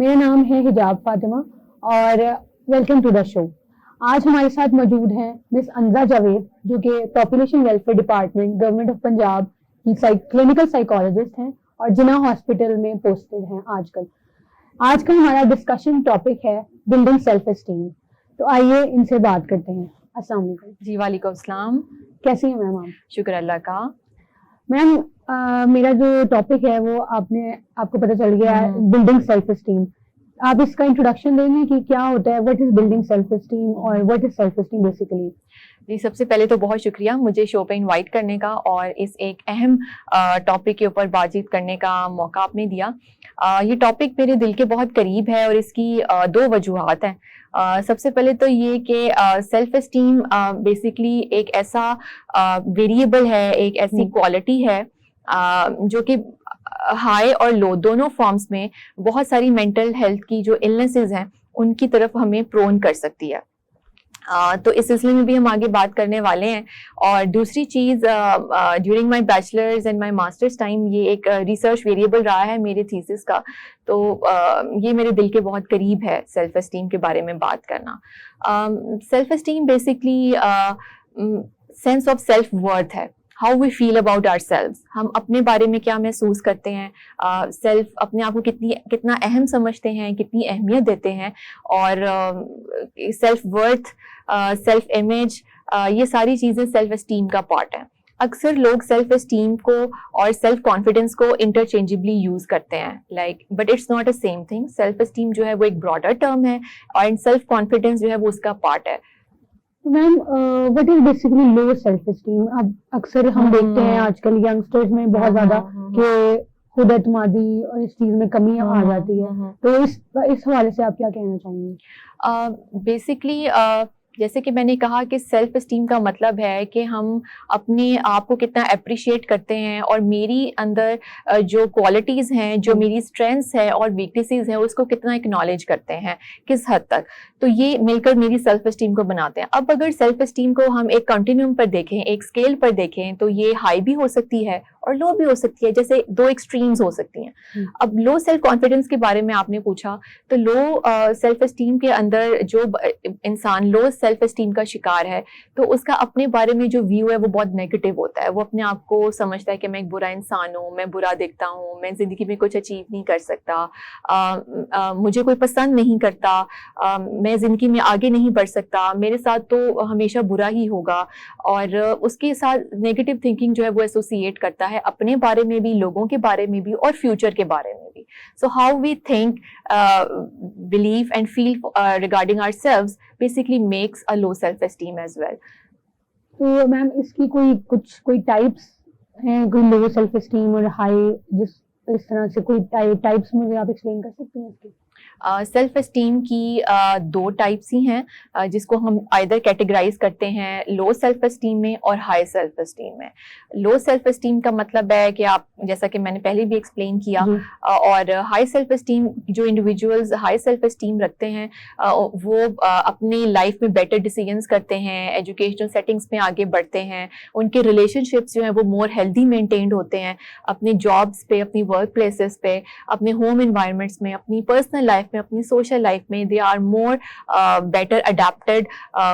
میرا نام ہے حجاب فاطمہ اور ویلکم ٹو دا شو. آج ہمارے ساتھ موجود ہیں مس انزا جاوید جو کہ population welfare department government of Punjab کی کلینکل سائیکالوجسٹ ہیں اور جناح ہاسپٹل میں پوسٹڈ ہیں آج کا ہمارا ڈسکشن ٹاپک ہے بلڈنگ سیلف اسٹیم. تو آئیے ان سے بات کرتے ہیں. السلام علیکم. جی وعلیکم السلام. کیسی ہیں میم آپ؟ شکر اللہ کا. میم میرا جو ٹاپک ہے وہ آپ کو پتہ چل گیا ہے بلڈنگ سیلف اسٹیم. آپ اس کا انٹروڈکشن دیں گے کہ کیا ہوتا ہے, what is building self esteem اور what is self esteem basically. جی سب سے پہلے تو بہت شکریہ مجھے شو پہ انوائٹ کرنے کا اور اس ایک اہم ٹاپک کے اوپر بات چیت کرنے کا موقع آپ نے دیا. یہ ٹاپک میرے دل کے بہت قریب ہے اور اس کی دو وجوہات ہیں. سب سے پہلے تو یہ کہ سیلف اسٹیم بیسیکلی ایک ایسا ویریبل ہے, ایک ایسی کوالٹی ہے جو کہ ہائی اور لو دونوں فارمز میں بہت ساری مینٹل ہیلتھ کی جو النیسز ہیں ان کی طرف ہمیں پرون کر سکتی ہے. تو اس سلسلے میں بھی ہم آگے بات کرنے والے ہیں. اور دوسری چیز, during my bachelors and my masters time یہ ایک ریسرچ ویریبل رہا ہے میرے تھیسس کا, تو یہ میرے دل کے بہت قریب ہے سیلف اسٹیم کے بارے میں بات کرنا. Self esteem basically sense of self worth ہے, how we feel about ourselves, ہم اپنے بارے میں کیا محسوس کرتے ہیں, سیلف اپنے آپ کو کتنا اہم سمجھتے ہیں, کتنی اہمیت دیتے ہیں, اور سیلف ورتھ, سیلف امیج, یہ ساری چیزیں سیلف اسٹیم کا پارٹ ہیں. اکثر لوگ سیلف اسٹیم کو اور سیلف کانفیڈنس کو انٹرچینجبلی یوز کرتے ہیں but it's not a same thing. Self esteem جو ہے وہ ایک براڈر ٹرم ہے اور سیلف کانفیڈنس جو ہے وہ اس کا پارٹ ہے. میم what is basically love self esteem. اب اکثر ہم دیکھتے ہیں آج کل ینگسٹرز میں بہت زیادہ کہ خود اعتمادی اور اس چیز میں کمی آ جاتی ہے, تو اس حوالے سے آپ کیا کہنا چاہیں گے؟ بیسکلی جیسے کہ میں نے کہا کہ سیلف اسٹیم کا مطلب ہے کہ ہم اپنے آپ کو کتنا اپریشیٹ کرتے ہیں اور میری اندر جو کوالٹیز ہیں, جو میری اسٹرینثس ہے اور ویکنیسز ہیں اس کو کتنا اکنالج کرتے ہیں, کس حد تک, تو یہ مل کر میری سیلف اسٹیم کو بناتے ہیں. اب اگر سیلف اسٹیم کو ہم ایک کنٹینیوم پر دیکھیں, ایک اسکیل پر دیکھیں, تو یہ ہائی بھی ہو سکتی ہے اور لو بھی ہو سکتی ہے, جیسے دو ایکسٹریمز ہو سکتی ہیں. اب لو سیلف کانفیڈنس کے بارے میں آپ نے پوچھا, تو لو سیلف اسٹیم کے اندر جو انسان لو سیلف اسٹیم کا شکار ہے تو اس کا اپنے بارے میں جو ویو ہے وہ بہت نیگیٹو ہوتا ہے. وہ اپنے آپ کو سمجھتا ہے کہ میں ایک برا انسان ہوں, میں برا دیکھتا ہوں, میں زندگی میں کچھ اچیو نہیں کر سکتا, مجھے کوئی پسند نہیں کرتا, میں زندگی میں آگے نہیں بڑھ سکتا, میرے ساتھ تو ہمیشہ برا ہی ہوگا, اور اس کے ساتھ نیگیٹو تھنکنگ جو ہے وہ ایسوسیٹ کرتا ہے اپنے بارے میں بھی, لوگوں کے بارے میں بھی اور فیوچر کے بارے میں بھی. So how we think, believe and feel regarding our selves basically makes a low self esteem as well. تو میم اس کی کوئی ٹائپس ہیں, کوئی لو سیلف اسٹیم اور ہائی, اس طرح سے کوئی ٹائپس مجھے آپ ایکسپلین کر سکتے ہیں اس کی؟ سیلف اسٹیم کی دو ٹائپس ہی ہیں جس کو ہم آئدر کیٹیگرائز کرتے ہیں لو سیلف اسٹیم میں اور ہائی سیلف اسٹیم میں. لو سیلف اسٹیم کا مطلب ہے کہ آپ, جیسا کہ میں نے پہلے بھی ایکسپلین کیا, اور ہائی سیلف اسٹیم جو انڈیویجولز ہائی سیلف اسٹیم رکھتے ہیں وہ اپنی لائف میں بیٹر ڈیسیژنس کرتے ہیں, ایجوکیشنل سیٹنگس میں آگے بڑھتے ہیں, ان کے ریلیشن شپس جو ہیں وہ مور ہیلدی مینٹینڈ ہوتے ہیں, اپنے جابس پہ, اپنی ورک پلیسز پہ, اپنے ہوم انوائرمنٹس میں, اپنی پرسنل لائف میں, اپنی سوشل لائف میں they are more better adapted,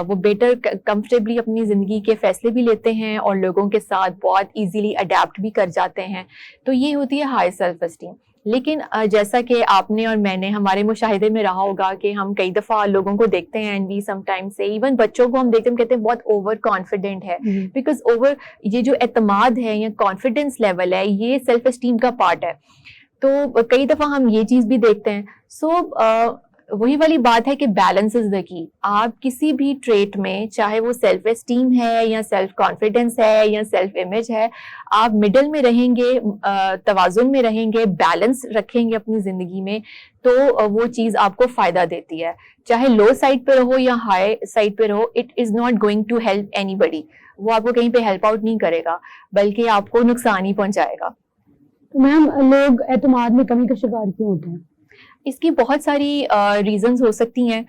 وہ بیٹر کمفرٹیبلی اپنی زندگی کے فیصلے بھی لیتے ہیں اور لوگوں کے ساتھ بہت ایزیلی اڈیپٹ بھی کر جاتے ہیں. تو یہ ہوتی ہے ہائی سیلف اسٹیم. لیکن جیسا کہ آپ نے اور میں نے ہمارے مشاہدے میں رہا ہوگا کہ ہم کئی دفعہ لوگوں کو دیکھتے ہیں, اینڈ وی سم ٹائم سے ایون بچوں کو ہم دیکھتے ہیں, کہتے ہیں بہت اوور کانفیڈنٹ ہے, بیکاز اوور یہ جو اعتماد ہے یا کانفیڈنس لیول ہے یہ سیلف اسٹیم کا پارٹ ہے. تو کئی دفعہ ہم یہ چیز بھی دیکھتے ہیں. سو وہی والی بات ہے کہ بیلنس از دا کی. آپ کسی بھی ٹریٹ میں, چاہے وہ سیلف اسٹیم ہے یا سیلف کانفیڈنس ہے یا سیلف امیج ہے, آپ مڈل میں رہیں گے, توازن میں رہیں گے, بیلنس رکھیں گے اپنی زندگی میں, تو وہ چیز آپ کو فائدہ دیتی ہے. چاہے لو سائڈ پہ رہو یا ہائی سائڈ پہ رہو, it is not going to help anybody. وہ آپ کو کہیں پہ ہیلپ آؤٹ نہیں کرے گا بلکہ آپ کو نقصان ہی پہنچائے گا. میم لوگ اعتماد میں کمی کا شکار کیوں ہوتے ہیں؟ اس کی بہت ساری ریزنز ہو سکتی ہیں.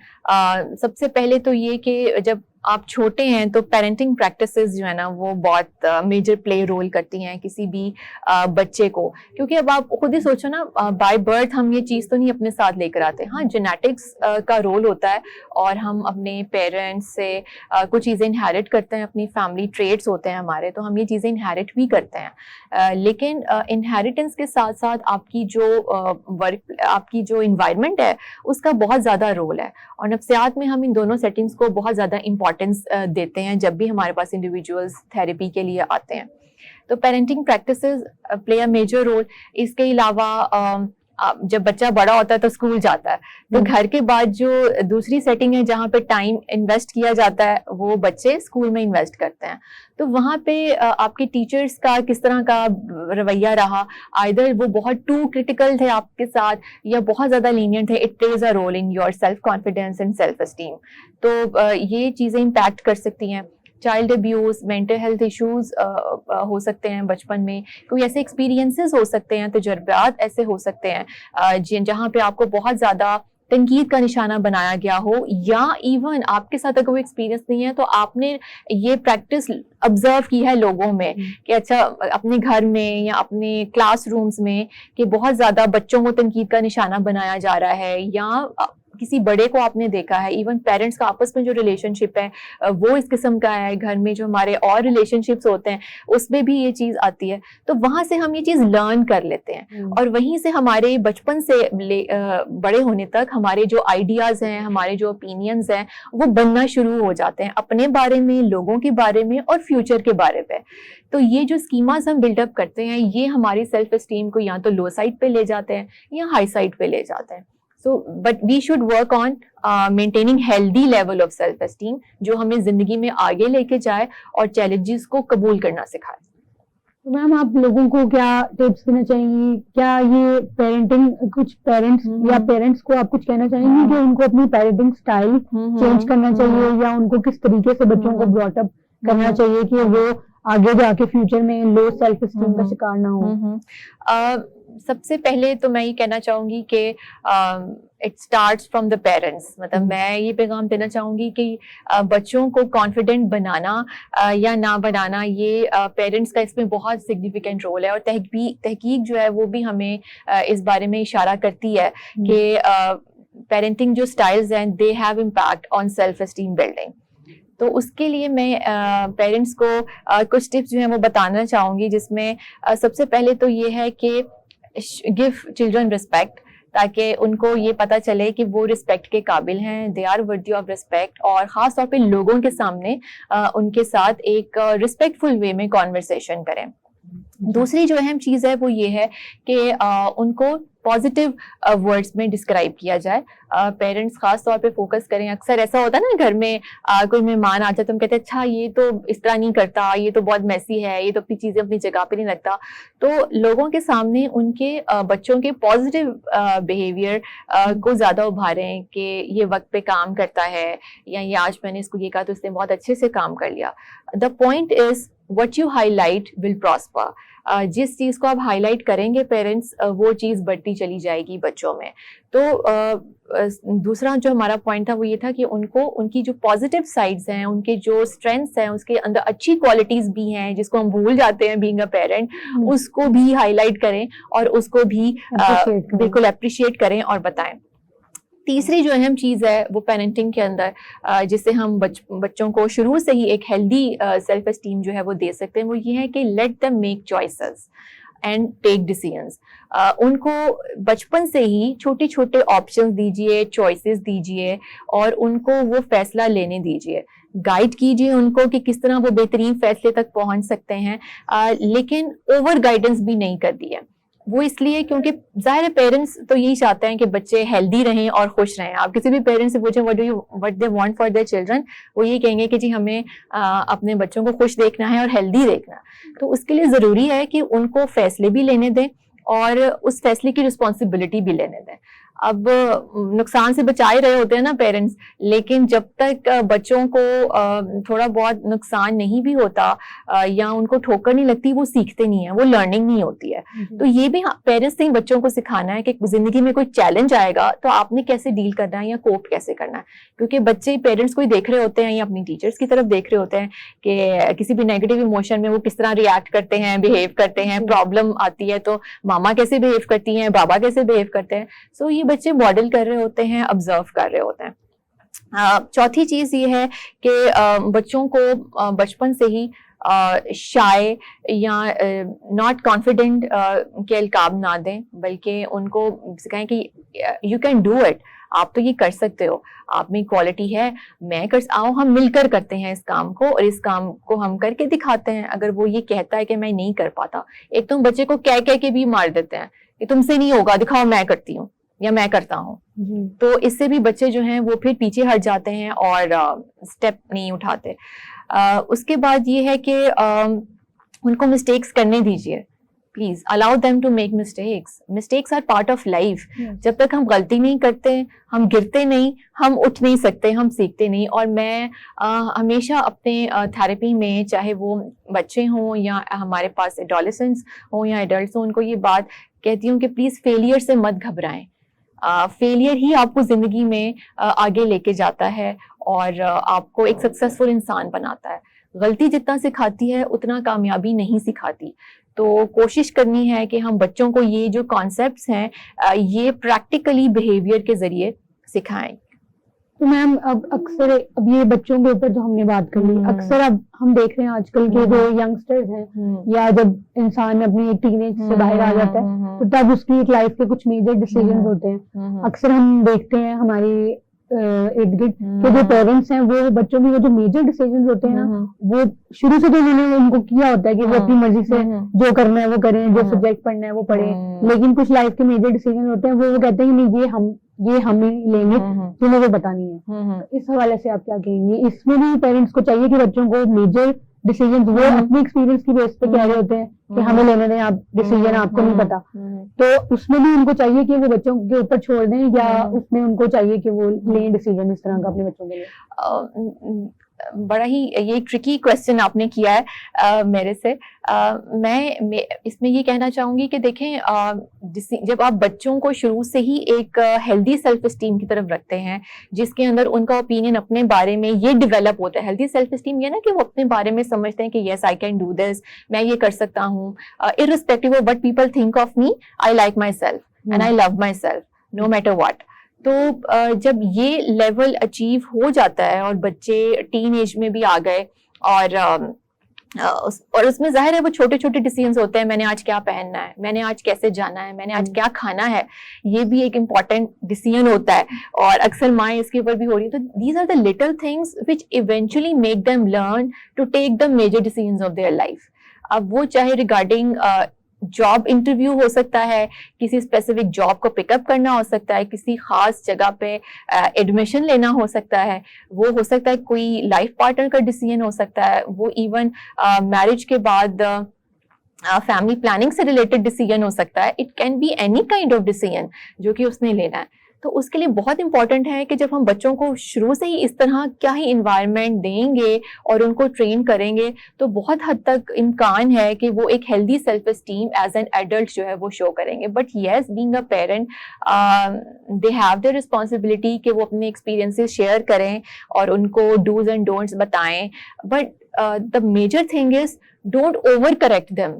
سب سے پہلے تو یہ کہ جب آپ چھوٹے ہیں تو پیرنٹنگ پریکٹسز جو ہے نا وہ بہت میجر پلے رول کرتی ہیں کسی بھی بچے کو, کیونکہ اب آپ خود ہی سوچو نا, بائی برتھ ہم یہ چیز تو نہیں اپنے ساتھ لے کر آتے. ہاں جینیٹکس کا رول ہوتا ہے اور ہم اپنے پیرنٹس سے کچھ چیزیں انہیرٹ کرتے ہیں, اپنی فیملی ٹریٹس ہوتے ہیں ہمارے, تو ہم یہ چیزیں انہیرٹ بھی کرتے ہیں. لیکن انہیریٹنس کے ساتھ ساتھ آپ کی جو انوائرمنٹ ہے اس کا بہت زیادہ رول ہے, اور نفسیات میں ہم ان دونوں سیٹنگز کو بہت زیادہ امپورٹنس دیتے ہیں جب بھی ہمارے پاس انڈیویجولز تھیراپی کے لیے آتے ہیں. تو پیرنٹنگ پریکٹسز پلے اے میجر رول. اس کے علاوہ جب بچہ بڑا ہوتا ہے تو اسکول جاتا ہے, تو گھر کے بعد جو دوسری سیٹنگ ہے جہاں پہ ٹائم انویسٹ کیا جاتا ہے وہ بچے اسکول میں انویسٹ کرتے ہیں. تو وہاں پہ آپ کے ٹیچرز کا کس طرح کا رویہ رہا, آئدر وہ بہت ٹو کرٹیکل تھے آپ کے ساتھ یا بہت زیادہ لینینٹ تھے, it plays a role in your self confidence and self esteem. تو یہ چیزیں امپیکٹ کر سکتی ہیں. Child abuse, mental health issues ہو سکتے ہیں بچپن میں, کوئی ایسے ایکسپیرینسز ہو سکتے ہیں, تجربات ایسے ہو سکتے ہیں جہاں پہ آپ کو بہت زیادہ تنقید کا نشانہ بنایا گیا ہو, یا ایون آپ کے ساتھ اگر کوئی ایکسپیرینس نہیں ہے تو آپ نے یہ پریکٹس آبزرو کی ہے لوگوں میں کہ اچھا اپنے گھر میں یا اپنے کلاس رومز میں کہ بہت زیادہ بچوں کو تنقید کا نشانہ بنایا جا رہا ہے, یا کسی بڑے کو آپ نے دیکھا ہے, ایون پیرنٹس کا آپس میں جو ریلیشن شپ ہے وہ اس قسم کا ہے, گھر میں جو ہمارے اور ریلیشن شپس ہوتے ہیں اس میں بھی یہ چیز آتی ہے. تو وہاں سے ہم یہ چیز لرن کر لیتے ہیں, اور وہیں سے ہمارے بچپن سے بڑے ہونے تک ہمارے جو آئیڈیاز ہیں, ہمارے جو اوپینینز ہیں وہ بننا شروع ہو جاتے ہیں اپنے بارے میں, لوگوں کے بارے میں اور فیوچر کے بارے میں. تو یہ جو اسکیماز ہم بلڈ اپ کرتے ہیں یہ ہماری سیلف اسٹیم کو یا تو لو سائڈ پہ لے جاتے ہیں یا ہائی سائڈ پہ لے جاتے ہیں. So, but we should work on maintaining healthy level of self-esteem جو ہمیں زندگی میں آگے لے کے جائے اور چیلنجز کو قبول کرنا سکھائے. میم آپ لوگوں کو کیا ٹپس دینا چاہیں گی, کیا یہ پیرنٹنگ کچھ پیرنٹس کو آپ کچھ کہنا چاہیں گی کہ ان کو اپنی پیرنٹنگ سٹائل چینج کرنا چاہیے, یا ان کو کس طریقے سے بچوں کو براٹ اپ کرنا چاہیے کہ وہ آگے جا کے فیوچر میں لو سیلف اسٹیم کا شکار نہ ہو؟ سب سے پہلے تو میں یہ کہنا چاہوں گی کہ it starts from the parents. مطلب میں یہ پیغام دینا چاہوں گی کہ بچوں کو کانفیڈنٹ بنانا یا نہ بنانا یہ پیرنٹس کا اس میں بہت سگنیفیکینٹ رول ہے, اور تحقیق جو ہے وہ بھی ہمیں اس بارے میں اشارہ کرتی ہے کہ پیرنٹنگ جو اسٹائلز ہیں they have impact on self esteem building. تو اس کے لیے میں پیرنٹس کو کچھ ٹپس جو ہیں وہ بتانا چاہوں گی, جس میں سب سے پہلے تو یہ ہے کہ گیو چلڈرن رسپیکٹ, تاکہ ان کو یہ پتہ چلے کہ وہ رسپیکٹ کے قابل ہیں, دے آر ورتھی آف رسپیکٹ, اور خاص طور پہ لوگوں کے سامنے ان کے ساتھ ایک رسپیکٹفل وے میں کانورسیشن کریں. دوسری جو اہم چیز ہے وہ یہ ہے کہ ان کو پازیٹیو ورڈز میں ڈسکرائب کیا جائے. پیرنٹس خاص طور پہ فوکس کریں. اکثر ایسا ہوتا ہے نا گھر میں کوئی مہمان آ جائے تو ہم کہتے ہیں اچھا یہ تو اس طرح نہیں کرتا, یہ تو بہت میسی ہے, یہ تو اپنی چیزیں اپنی جگہ پہ نہیں رکھتا. تو لوگوں کے سامنے ان کے بچوں کے پازیٹیو بیہیویئر کو زیادہ ابھاریں کہ یہ وقت پہ کام کرتا ہے, یا یہ آج میں نے اس کو یہ کہا تو اس نے بہت اچھے سے کام کر لیا. The point is what you highlight will prosper. جس چیز کو آپ ہائی لائٹ کریں گے پیرنٹس وہ چیز بڑھتی چلی جائے گی بچوں میں. تو دوسرا جو ہمارا پوائنٹ تھا وہ یہ تھا کہ ان کو ان کی جو پازیٹیو سائڈز ہیں, ان کے جو اسٹرینگس ہیں, اس کے اندر اچھی کوالٹیز بھی ہیں جس کو ہم بھول جاتے ہیں بینگ اے پیرنٹ, اس کو بھی ہائی لائٹ کریں اور اس کو بھی بالکل اپریشیٹ کریں اور بتائیں. تیسری جو اہم چیز ہے وہ پیرنٹنگ کے اندر جس سے ہم بچوں کو شروع سے ہی ایک ہیلدی سیلف اسٹیم جو ہے وہ دے سکتے ہیں, وہ یہ ہے کہ let them make choices and take decisions. ان کو بچپن سے ہی چھوٹے چھوٹے آپشنز دیجیے, چوائسیز دیجیے, اور ان کو وہ فیصلہ لینے دیجیے. گائیڈ کیجیے ان کو کہ کس طرح وہ بہترین فیصلے تک پہنچ سکتے ہیں, لیکن اوور گائیڈنس بھی نہیں کر دی ہے. وہ اس لیے کیونکہ ظاہر ہے پیرنٹس تو یہی چاہتے ہیں کہ بچے ہیلدی رہیں اور خوش رہیں. آپ کسی بھی پیرنٹس سے پوچھیں what they want for their children, وہ یہ کہیں گے کہ جی ہمیں اپنے بچوں کو خوش دیکھنا ہے اور ہیلدی دیکھنا. تو اس کے لیے ضروری ہے کہ ان کو فیصلے بھی لینے دیں اور اس فیصلے کی رسپانسبلٹی بھی لینے دیں. اب نقصان سے بچا ہی رہے ہوتے ہیں نا پیرنٹس, لیکن جب تک بچوں کو تھوڑا بہت نقصان نہیں بھی ہوتا یا ان کو ٹھوکر نہیں لگتی, وہ سیکھتے نہیں ہیں, وہ لرننگ نہیں ہوتی ہے. تو یہ بھی پیرنٹس نے بچوں کو سکھانا ہے کہ زندگی میں کوئی چیلنج آئے گا تو آپ نے کیسے ڈیل کرنا ہے یا کوپ کیسے کرنا ہے, کیونکہ بچے پیرنٹس کو ہی دیکھ رہے ہوتے ہیں یا اپنی ٹیچرس کی طرف دیکھ رہے ہوتے ہیں کہ کسی بھی نیگیٹو ایموشن میں وہ کس طرح ریئیکٹ کرتے ہیں, بہیو کرتے ہیں. پرابلم آتی ہے تو ماما کیسے بہیو کرتی ہیں, بابا کیسے بہیو کرتے ہیں. سو یہ بچے ماڈل کر رہے ہوتے ہیں, آبزرو کر رہے ہوتے ہیں. چوتھی چیز یہ ہے کہ بچوں کو بچپن سے ہی شائع یا ناٹ کانفیڈنٹ کے القاب نہ دیں, بلکہ ان کو سکھائیں کہ یو کین ڈو اٹ, آپ تو یہ کر سکتے ہو, آپ میں کوالٹی ہے, میں آؤ ہم مل کر کرتے ہیں اس کام کو, اور اس کام کو ہم کر کے دکھاتے ہیں. اگر وہ یہ کہتا ہے کہ میں نہیں کر پاتا, ایک تو بچے کو کہہ کے بھی مار دیتے ہیں کہ تم سے نہیں ہوگا, دکھاؤ میں کرتی ہوں یا میں کرتا ہوں. تو اس سے بھی بچے جو ہیں وہ پھر پیچھے ہٹ جاتے ہیں اور اسٹیپ نہیں اٹھاتے. اس کے بعد یہ ہے کہ ان کو مسٹیکس کرنے دیجیے, please allow them to make mistakes. Mistakes are part of life. جب تک ہم غلطی نہیں کرتے, ہم گرتے نہیں, ہم اٹھ نہیں سکتے, ہم سیکھتے نہیں. اور میں ہمیشہ اپنے تھراپی میں, چاہے وہ بچے ہوں یا ہمارے پاس ایڈولسنٹس ہوں یا ایڈلٹس ہوں, ان کو یہ بات کہتی ہوں کہ پلیز فیلئر سے مت گھبرائیں. فیلئر ہی آپ کو زندگی میں آگے لے کے جاتا ہے اور آپ کو ایک سکسیسفل انسان بناتا ہے. غلطی جتنا سکھاتی ہے اتنا کامیابی نہیں سکھاتی. تو کوشش کرنی ہے کہ ہم بچوں کو یہ جو کانسیپٹس ہیں یہ پریکٹیکلی بیہیویئر کے ذریعے سکھائیں. تو میم اب یہ بچوں کے اوپر جو ہم نے بات کر لی, اکثر اب ہم دیکھ رہے ہیں آج کل کے جو ینگسٹرز ہیں, یا جب انسان اپنی ٹین ایج سے باہر آ جاتا ہے تو تب اس کی لائف کے کچھ میجر ڈیسیژنز ہوتے ہیں. اکثر ہم دیکھتے ہیں ہماری ارد گرد کہ جو پیرنٹس ہیں وہ بچوں کے جو میجر ڈیسیژنز ہوتے ہیں نا, وہ شروع سے تو انہوں نے ان کو کیا ہوتا ہے کہ وہ اپنی مرضی سے جو کرنا ہے وہ کریں, جو سبجیکٹ پڑھنا ہے وہ پڑھیں. لیکن کچھ لائف کے میجر ڈیسیژن ہوتے ہیں وہ کہتے ہیں نہیں یہ ہم ہی لیں گے, تمہیں وہ بتانی ہے. اس حوالے سے آپ کیا کہیں گے؟ اس میں بھی پیرنٹس کو چاہیے کہ بچوں کو میجر ڈیسیژن وہ اپنے ایکسپیرینس کی بیس پہ کہہ رہے ہوتے ہیں کہ ہمیں لینے دیں, آپ ڈیسیژن آپ کو نہیں پتا, تو اس میں بھی ان کو چاہیے کہ وہ بچوں کے اوپر چھوڑ دیں, یا اس میں ان کو چاہیے کہ وہ لیں ڈیسیژن اس طرح کا اپنے بچوں کے لیے؟ بڑا ہی یہ ٹرکی کوشچن آپ نے کیا ہے میرے سے. میں اس میں یہ کہنا چاہوں گی کہ دیکھیں, جب آپ بچوں کو شروع سے ہی ایک ہیلدی سیلف اسٹیم کی طرف رکھتے ہیں, جس کے اندر ان کا اوپینین اپنے بارے میں یہ ڈیولپ ہوتا ہے. ہیلدی سیلف اسٹیم یہ نا کہ وہ اپنے بارے میں سمجھتے ہیں کہ یس آئی کین ڈو دس, میں یہ کر سکتا ہوں, irrespective of what people think of me, I like myself and I love myself no matter what. تو جب یہ لیول اچیو ہو جاتا ہے اور بچے ٹین ایج میں بھی آ گئے, اور اس میں ظاہر ہے وہ چھوٹے چھوٹے ڈیسیژنز ہوتے ہیں, میں نے آج کیا پہننا ہے, میں نے آج کیسے جانا ہے, میں نے آج کیا کھانا ہے, یہ بھی ایک امپورٹنٹ ڈیسیژن ہوتا ہے, اور اکثر مائیں اس کے اوپر بھی ہو رہی ہیں. تو these are the little things which eventually make them learn to take the major decisions of their life. اب وہ چاہے ریگارڈنگ جاب انٹرویو ہو سکتا ہے, کسی اسپیسیفک جاب کو پک اپ کرنا ہو سکتا ہے, کسی خاص جگہ پہ ایڈمیشن لینا ہو سکتا ہے, وہ ہو سکتا ہے کوئی لائف پارٹنر کا ڈیسیژن ہو سکتا ہے, وہ ایون میرج کے بعد فیملی پلاننگ سے ریلیٹڈ ڈیسیژن ہو سکتا ہے. It can be any kind of decision جو کہ اس نے لینا ہے. تو اس کے لیے بہت امپورٹنٹ ہے کہ جب ہم بچوں کو شروع سے ہی اس طرح کیا ہی انوائرمنٹ دیں گے اور ان کو ٹرین کریں گے, تو بہت حد تک امکان ہے کہ وہ ایک healthy self esteem as an adult جو ہے وہ شو کریں گے. But yes, being a parent they have the responsibility کہ وہ اپنے ایکسپیرینسز شیئر کریں اور ان کو ڈوز اینڈ ڈونٹس بتائیں. But the major thing is don't over correct them.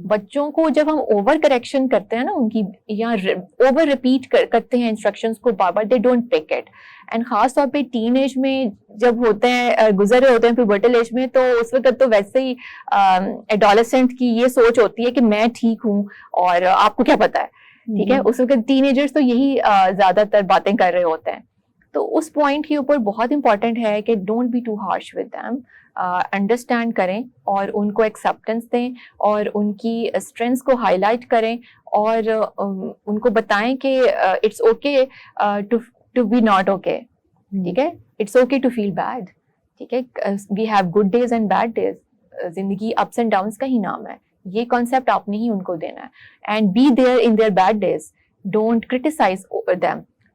بچوں کو جب ہم اوور کریکشن کرتے ہیں نا ان کی, یا اوور ریپیٹ کرتے ہیں انسٹرکشنز کو بار بار, they don't take it. And خاص طور پہ ٹین ایج میں جب ہوتے ہیں, گزر رہے ہوتے ہیں پیوبرٹل ایج میں, تو اس وقت تو ویسے ہی ایڈولسنٹ کی یہ سوچ ہوتی ہے کہ میں ٹھیک ہوں اور آپ کو کیا پتا ہے, ٹھیک ہے. اس وقت ٹین ایجرز تو یہی زیادہ تر باتیں کر رہے ہوتے ہیں. تو اس پوائنٹ کے اوپر بہت امپورٹنٹ ہے کہ don't be too harsh with them, understand کریں اور ان کو ایکسیپٹنس دیں اور ان کی اسٹرینتھس کو ہائی لائٹ کریں, اور ان کو بتائیں کہ it's okay to be not okay, ٹھیک ہے, it's okay to feel bad, ٹھیک ہے. We have good days and bad days, زندگی اپس اینڈ ڈاؤنس کا ہی نام ہے. یہ کانسیپٹ آپ نے ہی ان کو دینا ہے. And be there in their bad days, don't criticize over them,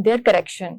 their correction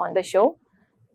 on the show.